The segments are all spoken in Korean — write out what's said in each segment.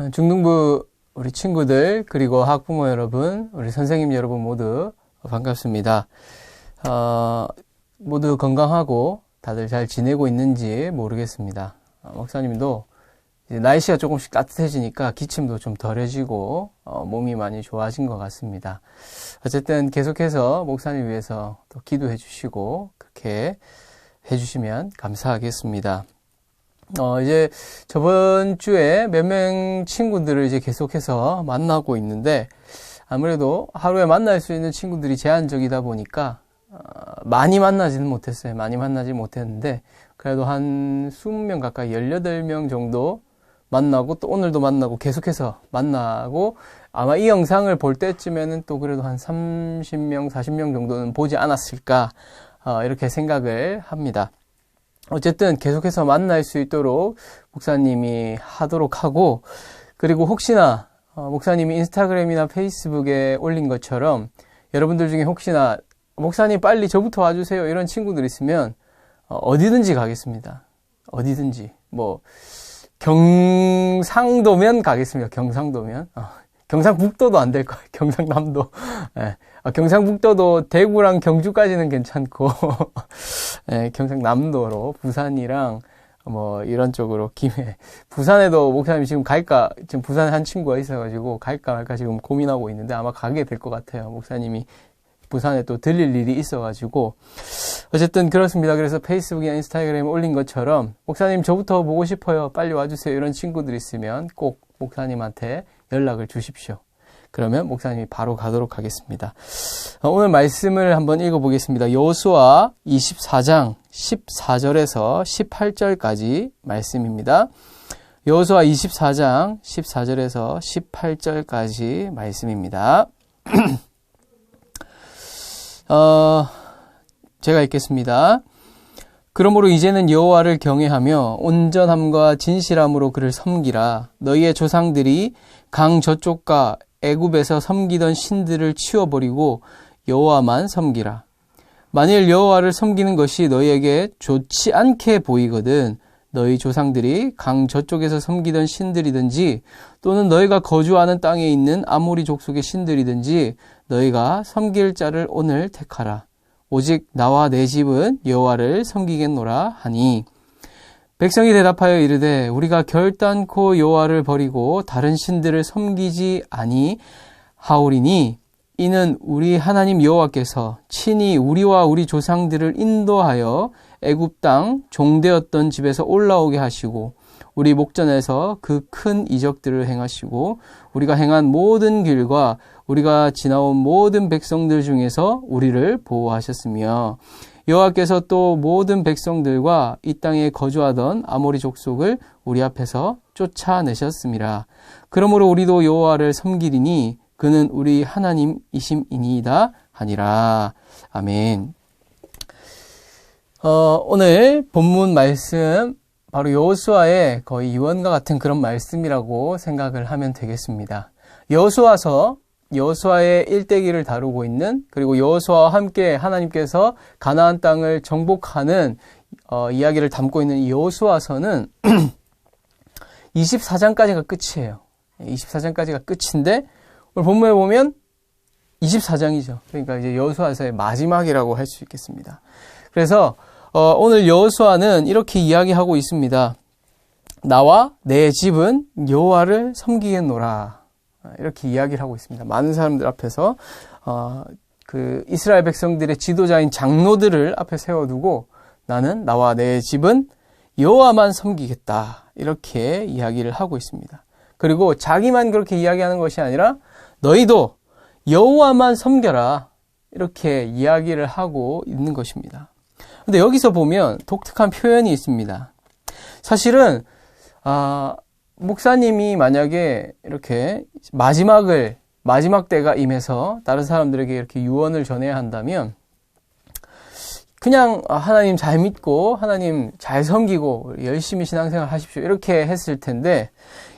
중등부 우리 친구들 그리고 학부모 여러분, 우리 선생님 여러분 모두 반갑습니다. 모두 건강하고 다들 잘 지내고 있는지 모르겠습니다. 목사님도 이제 날씨가 조금씩 따뜻해지니까 기침도 좀 덜해지고 몸이 많이 좋아진 것 같습니다. 어쨌든 계속해서 목사님 위해서 또 기도해 주시고 그렇게 해주시면 감사하겠습니다. 이제 저번 주에 몇 명 친구들을 이제 계속해서 만나고 있는데 아무래도 하루에 만날 수 있는 친구들이 제한적이다 보니까 많이 만나지는 못했어요. 많이 만나지 못했는데 그래도 한 20명 가까이 18명 정도 만나고 또 오늘도 만나고 계속해서 만나고 아마 이 영상을 볼 때쯤에는 또 그래도 한 30명, 40명 정도는 보지 않았을까 이렇게 생각을 합니다. 어쨌든 계속해서 만날 수 있도록 목사님이 하도록 하고 그리고 혹시나 목사님이 인스타그램이나 페이스북에 올린 것처럼 여러분들 중에 혹시나 목사님 빨리 저부터 와주세요 이런 친구들 있으면 어디든지 가겠습니다. 어디든지 뭐 경상도면 가겠습니다. 경상도면 경상북도도 안 될 거예요. 경상남도. 네. 경상북도도 대구랑 경주까지는 괜찮고 네, 경상남도로 부산이랑 뭐 이런 쪽으로 김해 부산에도 목사님 지금 갈까 지금 부산에 한 친구가 있어가지고 갈까 말까 지금 고민하고 있는데 아마 가게 될 것 같아요. 목사님이 부산에 또 들릴 일이 있어가지고 어쨌든 그렇습니다. 그래서 페이스북이나 인스타그램에 올린 것처럼 목사님 저부터 보고 싶어요. 빨리 와주세요. 이런 친구들 있으면 꼭 목사님한테 연락을 주십시오. 그러면 목사님이 바로 가도록 하겠습니다. 오늘 말씀을 한번 읽어보겠습니다. 여호수아 24장 14절에서 18절까지 말씀입니다. 여호수아 24장 14절에서 18절까지 말씀입니다. 제가 읽겠습니다. 그러므로 이제는 여호와를 경외하며 온전함과 진실함으로 그를 섬기라. 너희의 조상들이 강 저쪽과 애굽에서 섬기던 신들을 치워버리고 여호와만 섬기라. 만일 여호와를 섬기는 것이 너희에게 좋지 않게 보이거든 너희 조상들이 강 저쪽에서 섬기던 신들이든지 또는 너희가 거주하는 땅에 있는 아모리 족속의 신들이든지 너희가 섬길 자를 오늘 택하라. 오직 나와 내 집은 여호와를 섬기겠노라 하니 백성이 대답하여 이르되 우리가 결단코 여호와를 버리고 다른 신들을 섬기지 아니하오리니 이는 우리 하나님 여호와께서 친히 우리와 우리 조상들을 인도하여 애굽 땅 종되었던 집에서 올라오게 하시고 우리 목전에서 그 큰 이적들을 행하시고 우리가 행한 모든 길과 우리가 지나온 모든 백성들 중에서 우리를 보호하셨으며 여호와께서 또 모든 백성들과 이 땅에 거주하던 아모리 족속을 우리 앞에서 쫓아내셨음이라. 그러므로 우리도 여호와를 섬기리니 그는 우리 하나님이심이니이다 하니라. 아멘. 오늘 본문 말씀 바로 여호수아의 거의 유언과 같은 그런 말씀이라고 생각을 하면 되겠습니다. 여호수아의 일대기를 다루고 있는 그리고 여호수아와 함께 하나님께서 가나안 땅을 정복하는 이야기를 담고 있는 이 여호수아서는 24장까지가 끝이에요. 24장까지가 끝인데 오늘 본문에 보면 24장이죠. 그러니까 이제 여호수아서의 마지막이라고 할 수 있겠습니다. 그래서 오늘 여호수아는 이렇게 이야기하고 있습니다. 나와 내 집은 여호와를 섬기겠노라. 이렇게 이야기를 하고 있습니다. 많은 사람들 앞에서 그 이스라엘 백성들의 지도자인 장로들을 앞에 세워두고 나는 나와 내 집은 여호와만 섬기겠다. 이렇게 이야기를 하고 있습니다. 그리고 자기만 그렇게 이야기하는 것이 아니라 너희도 여호와만 섬겨라. 이렇게 이야기를 하고 있는 것입니다. 근데 여기서 보면 독특한 표현이 있습니다. 사실은 목사님이 만약에 이렇게 마지막 때가 임해서 다른 사람들에게 이렇게 유언을 전해야 한다면 그냥 하나님 잘 믿고 하나님 잘 섬기고 열심히 신앙생활 하십시오 이렇게 했을 텐데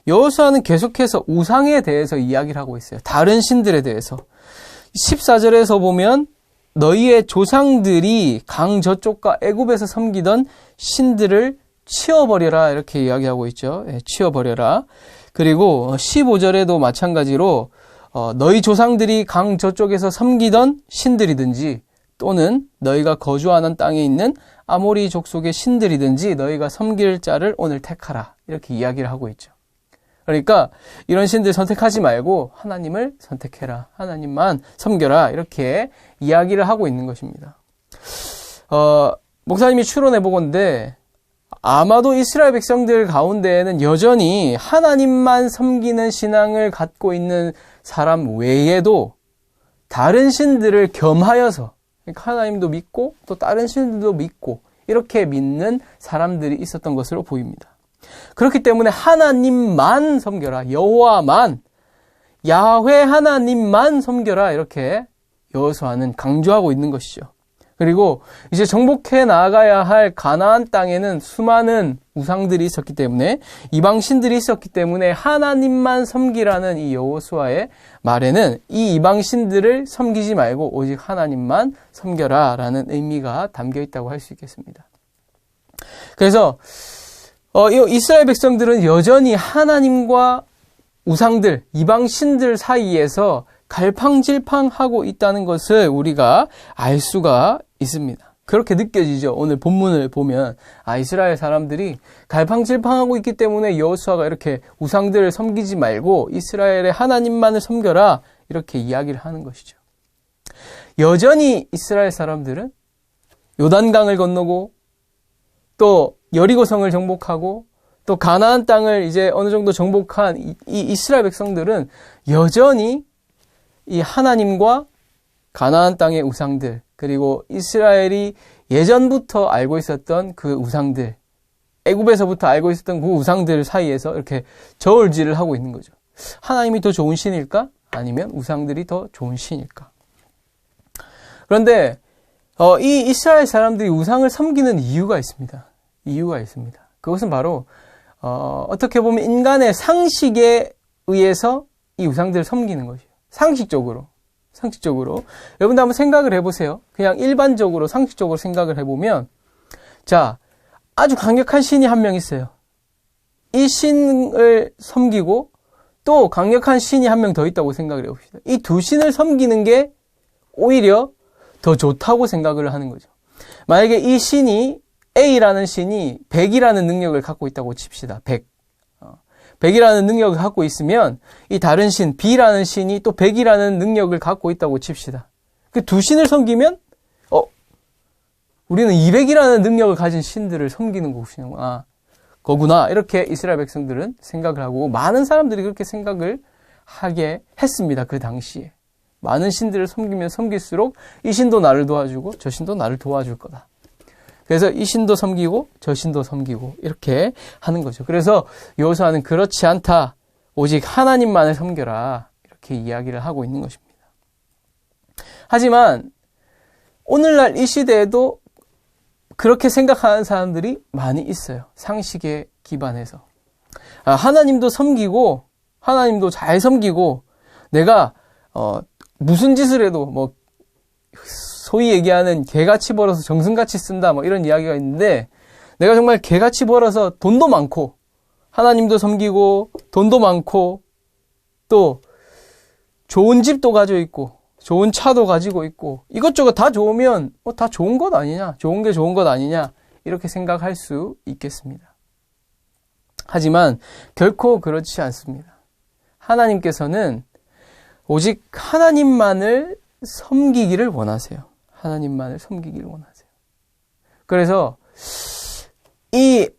여호수아는 계속해서 우상에 대해서 이야기를 하고 있어요. 다른 신들에 대해서 14절에서 보면 너희의 조상들이 강 저쪽과 애굽에서 섬기던 신들을 치워버려라 이렇게 이야기하고 있죠. 치워버려라. 그리고 15절에도 마찬가지로 너희 조상들이 강 저쪽에서 섬기던 신들이든지 또는 너희가 거주하는 땅에 있는 아모리 족속의 신들이든지 너희가 섬길 자를 오늘 택하라. 이렇게 이야기를 하고 있죠. 그러니까 이런 신들 선택하지 말고 하나님을 선택해라. 하나님만 섬겨라. 이렇게 이야기를 하고 있는 것입니다. 목사님이 추론해 보건데 아마도 이스라엘 백성들 가운데에는 여전히 하나님만 섬기는 신앙을 갖고 있는 사람 외에도 다른 신들을 겸하여서, 그러니까 하나님도 믿고 또 다른 신들도 믿고 이렇게 믿는 사람들이 있었던 것으로 보입니다. 그렇기 때문에 하나님만 섬겨라. 여호와만, 야훼 하나님만 섬겨라. 이렇게 여호수아는 강조하고 있는 것이죠. 그리고 이제 정복해 나가야 할 가나안 땅에는 수많은 우상들이 있었기 때문에, 이방 신들이 있었기 때문에 하나님만 섬기라는 이 여호수아의 말에는 이 이방 신들을 섬기지 말고 오직 하나님만 섬겨라 라는 의미가 담겨 있다고 할 수 있겠습니다. 그래서 이스라엘 백성들은 여전히 하나님과 우상들, 이방 신들 사이에서 갈팡질팡하고 있다는 것을 우리가 알 수가 있습니다. 그렇게 느껴지죠. 오늘 본문을 보면 이스라엘 사람들이 갈팡질팡하고 있기 때문에 여호수아가 이렇게 우상들을 섬기지 말고 이스라엘의 하나님만을 섬겨라 이렇게 이야기를 하는 것이죠. 여전히 이스라엘 사람들은 요단강을 건너고 또 여리고성을 정복하고 또 가나안 땅을 이제 어느 정도 정복한 이 이스라엘 백성들은 여전히 이 하나님과 가나안 땅의 우상들, 그리고 이스라엘이 예전부터 알고 있었던 그 우상들, 애굽에서부터 알고 있었던 그 우상들 사이에서 이렇게 저울질을 하고 있는 거죠. 하나님이 더 좋은 신일까? 아니면 우상들이 더 좋은 신일까? 그런데 이 이스라엘 사람들이 우상을 섬기는 이유가 있습니다. 이유가 있습니다. 그것은 바로 어떻게 보면 인간의 상식에 의해서 이 우상들을 섬기는 것이에요. 상식적으로. 여러분도 한번 생각을 해보세요. 그냥 일반적으로 상식적으로 생각을 해보면, 자, 아주 강력한 신이 한 명 있어요. 이 신을 섬기고 또 강력한 신이 한 명 더 있다고 생각을 해봅시다. 이 두 신을 섬기는 게 오히려 더 좋다고 생각을 하는 거죠. 만약에 이 신이, A라는 신이 100이라는 능력을 갖고 있다고 칩시다. 100이라는 능력을 갖고 있으면 이 다른 신, B라는 신이 또 100이라는 능력을 갖고 있다고 칩시다. 그 두 신을 섬기면 우리는 200이라는 능력을 가진 신들을 섬기는 거구나. 이렇게 이스라엘 백성들은 생각을 하고 많은 사람들이 그렇게 생각을 하게 했습니다. 그 당시에. 많은 신들을 섬기면 섬길수록 이 신도 나를 도와주고 저 신도 나를 도와줄 거다. 그래서 이 신도 섬기고 저 신도 섬기고 이렇게 하는 거죠. 그래서 여호수아는 그렇지 않다. 오직 하나님만을 섬겨라. 이렇게 이야기를 하고 있는 것입니다. 하지만 오늘날 이 시대에도 그렇게 생각하는 사람들이 많이 있어요. 상식에 기반해서. 하나님도 섬기고 하나님도 잘 섬기고 내가 무슨 짓을 해도 소위 얘기하는 개같이 벌어서 정승같이 쓴다 이런 이야기가 있는데, 내가 정말 개같이 벌어서 돈도 많고 하나님도 섬기고 돈도 많고 또 좋은 집도 가지고 있고 좋은 차도 가지고 있고 이것저것 다 좋으면 다 좋은 것 아니냐, 좋은 게 좋은 것 아니냐 이렇게 생각할 수 있겠습니다. 하지만 결코 그렇지 않습니다. 하나님께서는 오직 하나님만을 섬기기를 원하세요. 하나님만을 섬기기를 원하세요. 그래서 이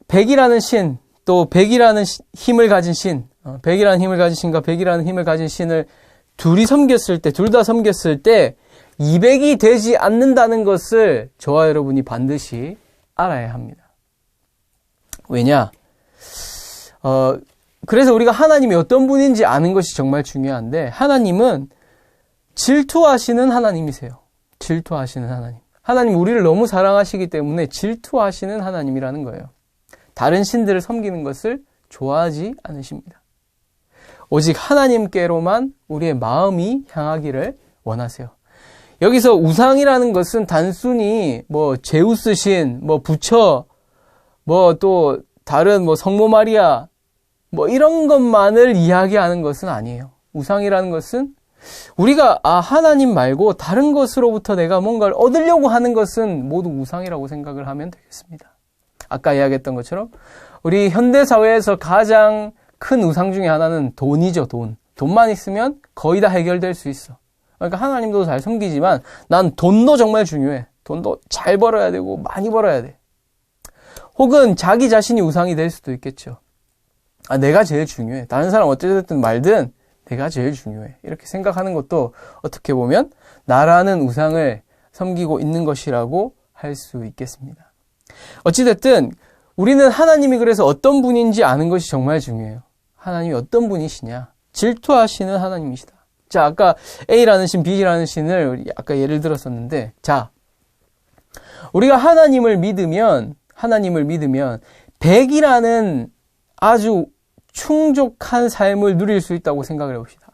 100이라는 신, 또 100이라는 힘을 가진 신, 100이라는 힘을 가진 신과 100이라는 힘을 가진 신을 둘 다 섬겼을 때 200이 되지 않는다는 것을 저와 여러분이 반드시 알아야 합니다. 왜냐? 그래서 우리가 하나님이 어떤 분인지 아는 것이 정말 중요한데, 하나님은 질투하시는 하나님이세요. 질투하시는 하나님. 하나님 우리를 너무 사랑하시기 때문에 질투하시는 하나님이라는 거예요. 다른 신들을 섬기는 것을 좋아하지 않으십니다. 오직 하나님께로만 우리의 마음이 향하기를 원하세요. 여기서 우상이라는 것은 단순히 제우스 신, 부처, 또 다른 성모 마리아, 뭐 이런 것만을 이야기하는 것은 아니에요. 우상이라는 것은 우리가 하나님 말고 다른 것으로부터 내가 뭔가를 얻으려고 하는 것은 모두 우상이라고 생각을 하면 되겠습니다. 아까 이야기했던 것처럼 우리 현대사회에서 가장 큰 우상 중에 하나는 돈이죠. 돈만 있으면 거의 다 해결될 수 있어. 그러니까 하나님도 잘 섬기지만 난 돈도 정말 중요해. 돈도 잘 벌어야 되고 많이 벌어야 돼. 혹은 자기 자신이 우상이 될 수도 있겠죠. 내가 제일 중요해. 다른 사람 어쨌든 말든 내가 제일 중요해. 이렇게 생각하는 것도 어떻게 보면 나라는 우상을 섬기고 있는 것이라고 할 수 있겠습니다. 어찌됐든 우리는 하나님이 그래서 어떤 분인지 아는 것이 정말 중요해요. 하나님이 어떤 분이시냐. 질투하시는 하나님이시다. 자, 아까 A라는 신, B라는 신을 아까 예를 들었었는데, 자, 우리가 하나님을 믿으면 100이라는 아주 충족한 삶을 누릴 수 있다고 생각을 해봅시다.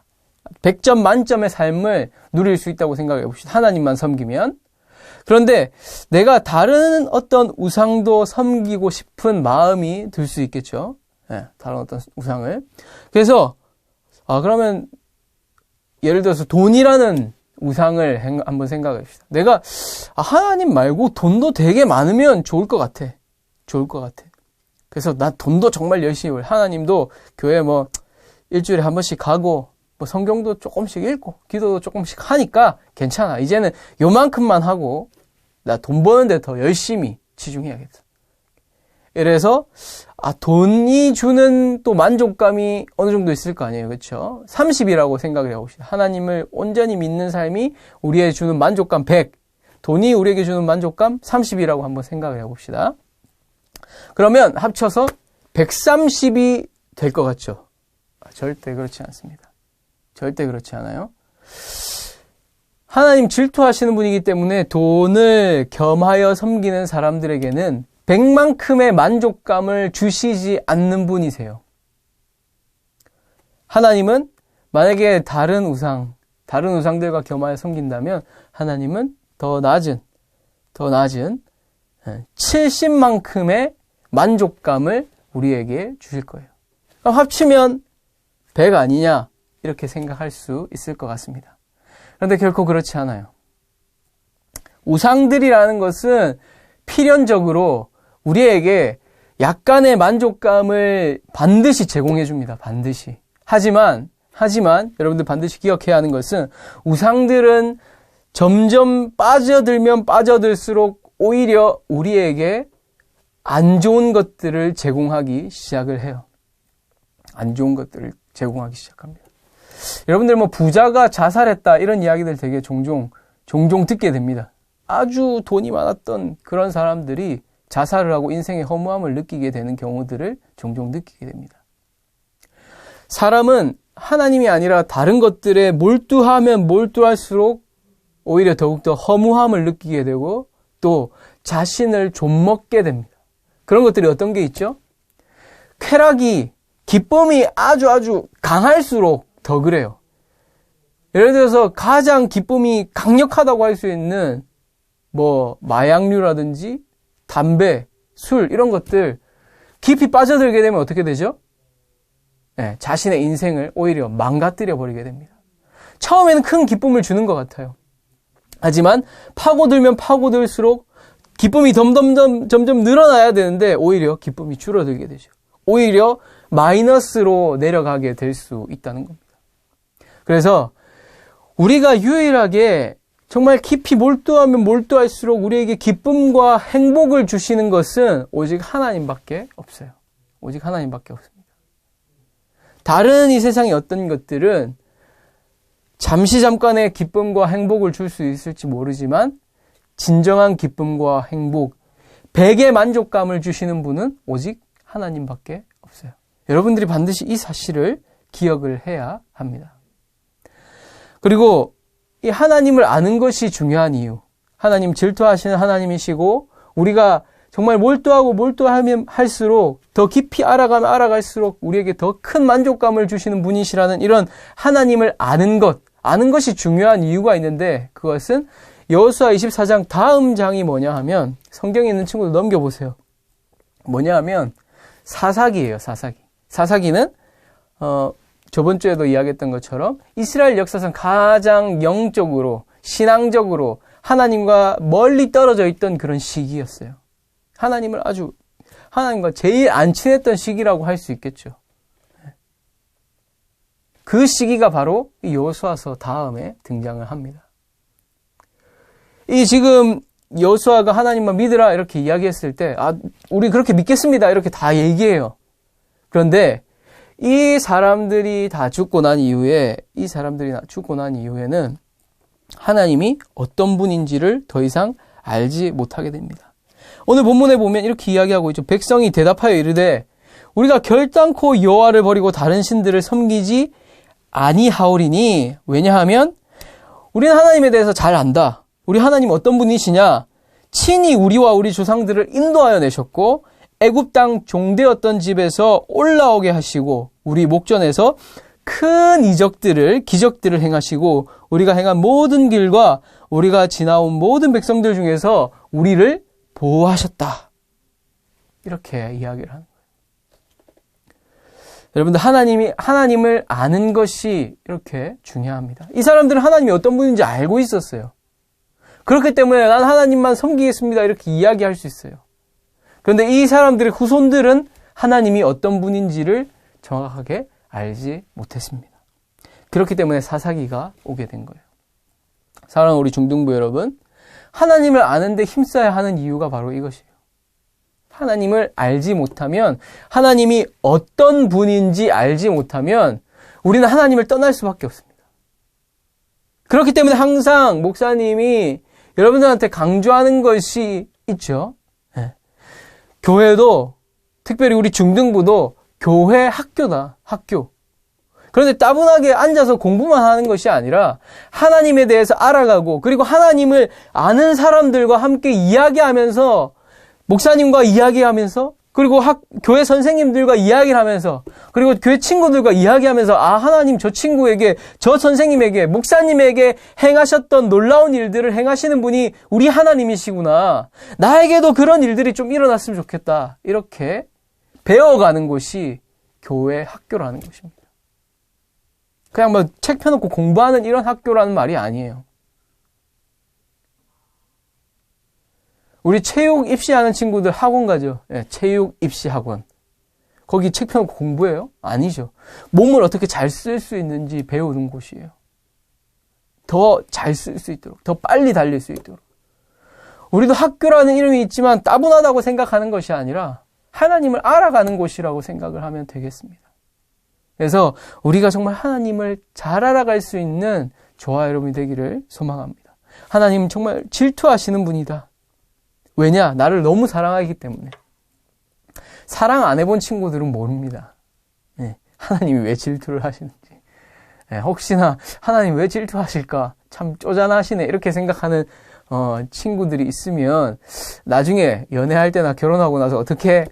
100점 만점의 삶을 누릴 수 있다고 생각해 봅시다. 하나님만 섬기면. 그런데 내가 다른 어떤 우상도 섬기고 싶은 마음이 들 수 있겠죠. 네, 다른 어떤 우상을. 그래서 그러면 예를 들어서 돈이라는 우상을 한번 생각해 봅시다. 내가 하나님 말고 돈도 되게 많으면 좋을 것 같아. 그래서 나 돈도 정말 열심히 벌. 하나님도 교회 뭐 일주일에 한 번씩 가고 뭐 성경도 조금씩 읽고 기도도 조금씩 하니까 괜찮아. 이제는 요만큼만 하고 나 돈 버는데 더 열심히 치중해야겠다. 이래서 돈이 주는 또 만족감이 어느 정도 있을 거 아니에요. 그렇죠? 30이라고 생각을 해봅시다. 하나님을 온전히 믿는 삶이 우리에게 주는 만족감 100, 돈이 우리에게 주는 만족감 30이라고 한번 생각을 해봅시다. 그러면 합쳐서 130이 될 것 같죠? 절대 그렇지 않습니다. 절대 그렇지 않아요. 하나님 질투하시는 분이기 때문에 돈을 겸하여 섬기는 사람들에게는 100만큼의 만족감을 주시지 않는 분이세요. 하나님은 만약에 다른 우상들과 겸하여 섬긴다면 하나님은 더 낮은 70만큼의 만족감을 우리에게 주실 거예요. 그럼 합치면 100 아니냐? 이렇게 생각할 수 있을 것 같습니다. 그런데 결코 그렇지 않아요. 우상들이라는 것은 필연적으로 우리에게 약간의 만족감을 반드시 제공해 줍니다. 반드시. 하지만 여러분들 반드시 기억해야 하는 것은 우상들은 점점 빠져들면 빠져들수록 오히려 우리에게 안 좋은 것들을 제공하기 시작을 해요. 안 좋은 것들을 제공하기 시작합니다. 여러분들 뭐 부자가 자살했다 이런 이야기들 되게 종종 듣게 됩니다. 아주 돈이 많았던 그런 사람들이 자살을 하고 인생의 허무함을 느끼게 되는 경우들을 종종 느끼게 됩니다. 사람은 하나님이 아니라 다른 것들에 몰두하면 몰두할수록 오히려 더욱더 허무함을 느끼게 되고 또 자신을 좀먹게 됩니다. 그런 것들이 어떤 게 있죠? 기쁨이 아주 강할수록 더 그래요. 예를 들어서 가장 기쁨이 강력하다고 할 수 있는 뭐 마약류라든지 담배, 술 이런 것들 깊이 빠져들게 되면 어떻게 되죠? 네, 자신의 인생을 오히려 망가뜨려 버리게 됩니다. 처음에는 큰 기쁨을 주는 것 같아요. 하지만 파고들면 파고들수록 기쁨이 점점 늘어나야 되는데 오히려 기쁨이 줄어들게 되죠. 오히려 마이너스로 내려가게 될 수 있다는 겁니다. 그래서 우리가 유일하게 정말 깊이 몰두하면 몰두할수록 우리에게 기쁨과 행복을 주시는 것은 오직 하나님밖에 없어요. 오직 하나님밖에 없습니다. 다른 이 세상의 어떤 것들은 잠깐의 기쁨과 행복을 줄 수 있을지 모르지만 진정한 기쁨과 행복, 100의 만족감을 주시는 분은 오직 하나님밖에 없어요. 여러분들이 반드시 이 사실을 기억을 해야 합니다. 그리고 이 하나님을 아는 것이 중요한 이유. 하나님 질투하시는 하나님이시고 우리가 정말 몰두하면 할수록 더 깊이 알아가면 알아갈수록 우리에게 더 큰 만족감을 주시는 분이시라는 이런 하나님을 아는 것이 중요한 이유가 있는데 그것은 여호수아 24장 다음 장이 뭐냐 하면 성경에 있는 친구들 넘겨보세요. 뭐냐 하면 사사기예요. 사사기는 저번 주에도 이야기했던 것처럼 이스라엘 역사상 가장 영적으로 신앙적으로 하나님과 멀리 떨어져 있던 그런 시기였어요. 하나님과 제일 안 친했던 시기라고 할 수 있겠죠. 그 시기가 바로 이 여호수아서 다음에 등장을 합니다. 이 지금 여호수아가 하나님만 믿으라 이렇게 이야기했을 때, 우리 그렇게 믿겠습니다 이렇게 다 얘기해요. 그런데 이 사람들이 다 죽고 난 이후에는 하나님이 어떤 분인지를 더 이상 알지 못하게 됩니다. 오늘 본문에 보면 이렇게 이야기하고 있죠. 백성이 대답하여 이르되 우리가 결단코 여호와를 버리고 다른 신들을 섬기지 아니하오리니, 왜냐하면 우리는 하나님에 대해서 잘 안다. 우리 하나님 어떤 분이시냐? 친히 우리와 우리 조상들을 인도하여 내셨고 애굽 땅 종되었던 집에서 올라오게 하시고 우리 목전에서 큰 기적들을 행하시고 우리가 행한 모든 길과 우리가 지나온 모든 백성들 중에서 우리를 보호하셨다. 이렇게 이야기를 하는 거예요. 여러분들, 하나님을 아는 것이 이렇게 중요합니다. 이 사람들은 하나님이 어떤 분인지 알고 있었어요. 그렇기 때문에 난 하나님만 섬기겠습니다 이렇게 이야기할 수 있어요. 그런데 이 사람들의 후손들은 하나님이 어떤 분인지를 정확하게 알지 못했습니다. 그렇기 때문에 사사기가 오게 된 거예요. 사랑하는 우리 중등부 여러분, 하나님을 아는데 힘써야 하는 이유가 바로 이것이에요. 하나님을 알지 못하면, 하나님이 어떤 분인지 알지 못하면 우리는 하나님을 떠날 수밖에 없습니다. 그렇기 때문에 항상 목사님이 여러분들한테 강조하는 것이 있죠. 교회도, 특별히 우리 중등부도 교회 학교다, 학교. 그런데 따분하게 앉아서 공부만 하는 것이 아니라 하나님에 대해서 알아가고, 그리고 하나님을 아는 사람들과 함께 이야기하면서, 목사님과 이야기하면서, 그리고 교회 선생님들과 이야기를 하면서, 그리고 교회 친구들과 이야기하면서, 하나님 저 친구에게, 저 선생님에게, 목사님에게 행하셨던 놀라운 일들을 행하시는 분이 우리 하나님이시구나. 나에게도 그런 일들이 좀 일어났으면 좋겠다. 이렇게 배워가는 곳이 교회 학교라는 것입니다. 그냥 책 펴놓고 공부하는 이런 학교라는 말이 아니에요. 우리 체육 입시하는 친구들 학원 가죠. 체육 입시 학원. 거기 책 펴놓고 공부해요? 아니죠. 몸을 어떻게 잘 쓸 수 있는지 배우는 곳이에요. 더 잘 쓸 수 있도록, 더 빨리 달릴 수 있도록. 우리도 학교라는 이름이 있지만 따분하다고 생각하는 것이 아니라 하나님을 알아가는 곳이라고 생각을 하면 되겠습니다. 그래서 우리가 정말 하나님을 잘 알아갈 수 있는 저와 여러분이 되기를 소망합니다. 하나님은 정말 질투하시는 분이다. 왜냐? 나를 너무 사랑하기 때문에. 사랑 안 해본 친구들은 모릅니다. 하나님이 왜 질투를 하시는지. 혹시나 하나님 왜 질투하실까? 참 쪼잔하시네. 이렇게 생각하는 친구들이 있으면 나중에 연애할 때나 결혼하고 나서 어떻게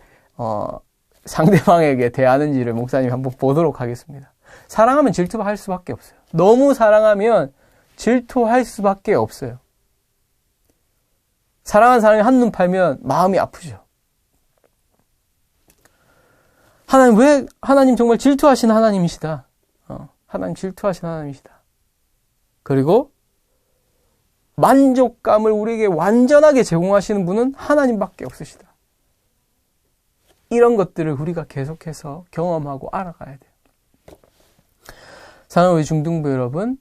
상대방에게 대하는지를 목사님이 한번 보도록 하겠습니다. 사랑하면 질투할 수밖에 없어요. 너무 사랑하면 질투할 수밖에 없어요. 사랑하는 사람이 한눈 팔면 마음이 아프죠. 하나님 정말 질투하시는 하나님이시다. 하나님 질투하시는 하나님이시다. 그리고 만족감을 우리에게 완전하게 제공하시는 분은 하나님밖에 없으시다. 이런 것들을 우리가 계속해서 경험하고 알아가야 돼요. 사랑하는 우리 중등부 여러분,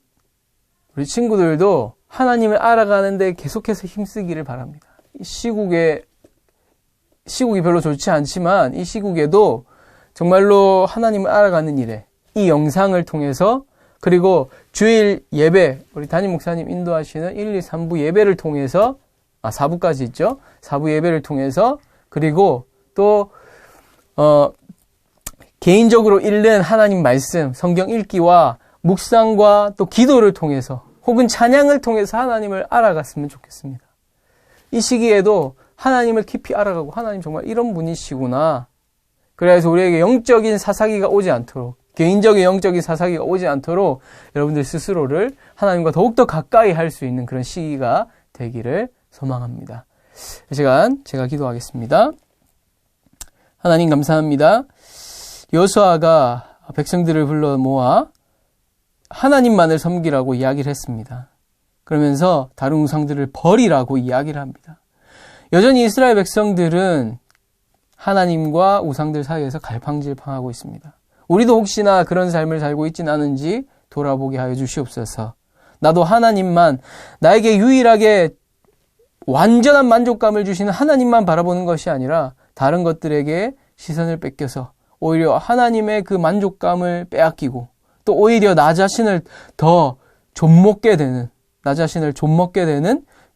우리 친구들도 하나님을 알아가는데 계속해서 힘쓰기를 바랍니다. 이 시국이 별로 좋지 않지만 이 시국에도 정말로 하나님을 알아가는 일에 이 영상을 통해서, 그리고 주일 예배, 우리 담임 목사님 인도하시는 1, 2, 3부 예배를 통해서, 4부까지 있죠. 4부 예배를 통해서, 그리고 또 개인적으로 읽는 하나님 말씀, 성경 읽기와 묵상과 또 기도를 통해서, 혹은 찬양을 통해서 하나님을 알아갔으면 좋겠습니다. 이 시기에도 하나님을 깊이 알아가고, 하나님 정말 이런 분이시구나. 그래서 우리에게 영적인 사사기가 오지 않도록, 개인적인 영적인 사사기가 오지 않도록 여러분들 스스로를 하나님과 더욱더 가까이 할 수 있는 그런 시기가 되기를 소망합니다. 이 시간 제가 기도하겠습니다. 하나님 감사합니다. 여호수아가 백성들을 불러 모아 하나님만을 섬기라고 이야기를 했습니다. 그러면서 다른 우상들을 버리라고 이야기를 합니다. 여전히 이스라엘 백성들은 하나님과 우상들 사이에서 갈팡질팡하고 있습니다. 우리도 혹시나 그런 삶을 살고 있지는 않은지 돌아보게 하여 주시옵소서. 나도 하나님만, 나에게 유일하게 완전한 만족감을 주시는 하나님만 바라보는 것이 아니라 다른 것들에게 시선을 뺏겨서 오히려 하나님의 그 만족감을 빼앗기고 또 오히려 나 자신을 좀먹게 되는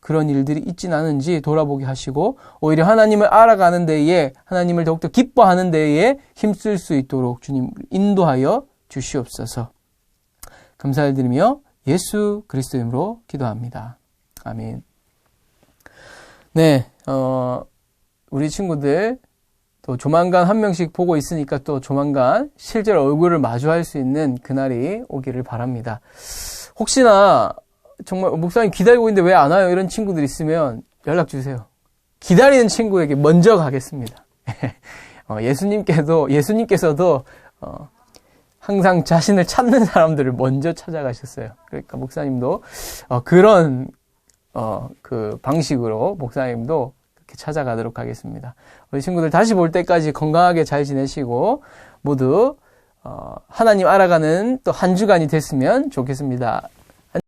그런 일들이 있진 않은지 돌아보게 하시고 오히려 하나님을 알아가는 데에, 하나님을 더욱더 기뻐하는 데에 힘쓸 수 있도록 주님 인도하여 주시옵소서. 감사를 드리며 예수 그리스도 이름으로 기도합니다. 아멘. 네, 우리 친구들 또 조만간 한 명씩 보고 있으니까 또 조만간 실제로 얼굴을 마주할 수 있는 그날이 오기를 바랍니다. 혹시나 정말 목사님 기다리고 있는데 왜 안 와요? 이런 친구들 있으면 연락 주세요. 기다리는 친구에게 먼저 가겠습니다. 예수님께서도 항상 자신을 찾는 사람들을 먼저 찾아가셨어요. 그러니까 목사님도 그런 그 방식으로 목사님도 그렇게 찾아가도록 하겠습니다. 우리 친구들 다시 볼 때까지 건강하게 잘 지내시고 모두 하나님 알아가는 또 한 주간이 됐으면 좋겠습니다.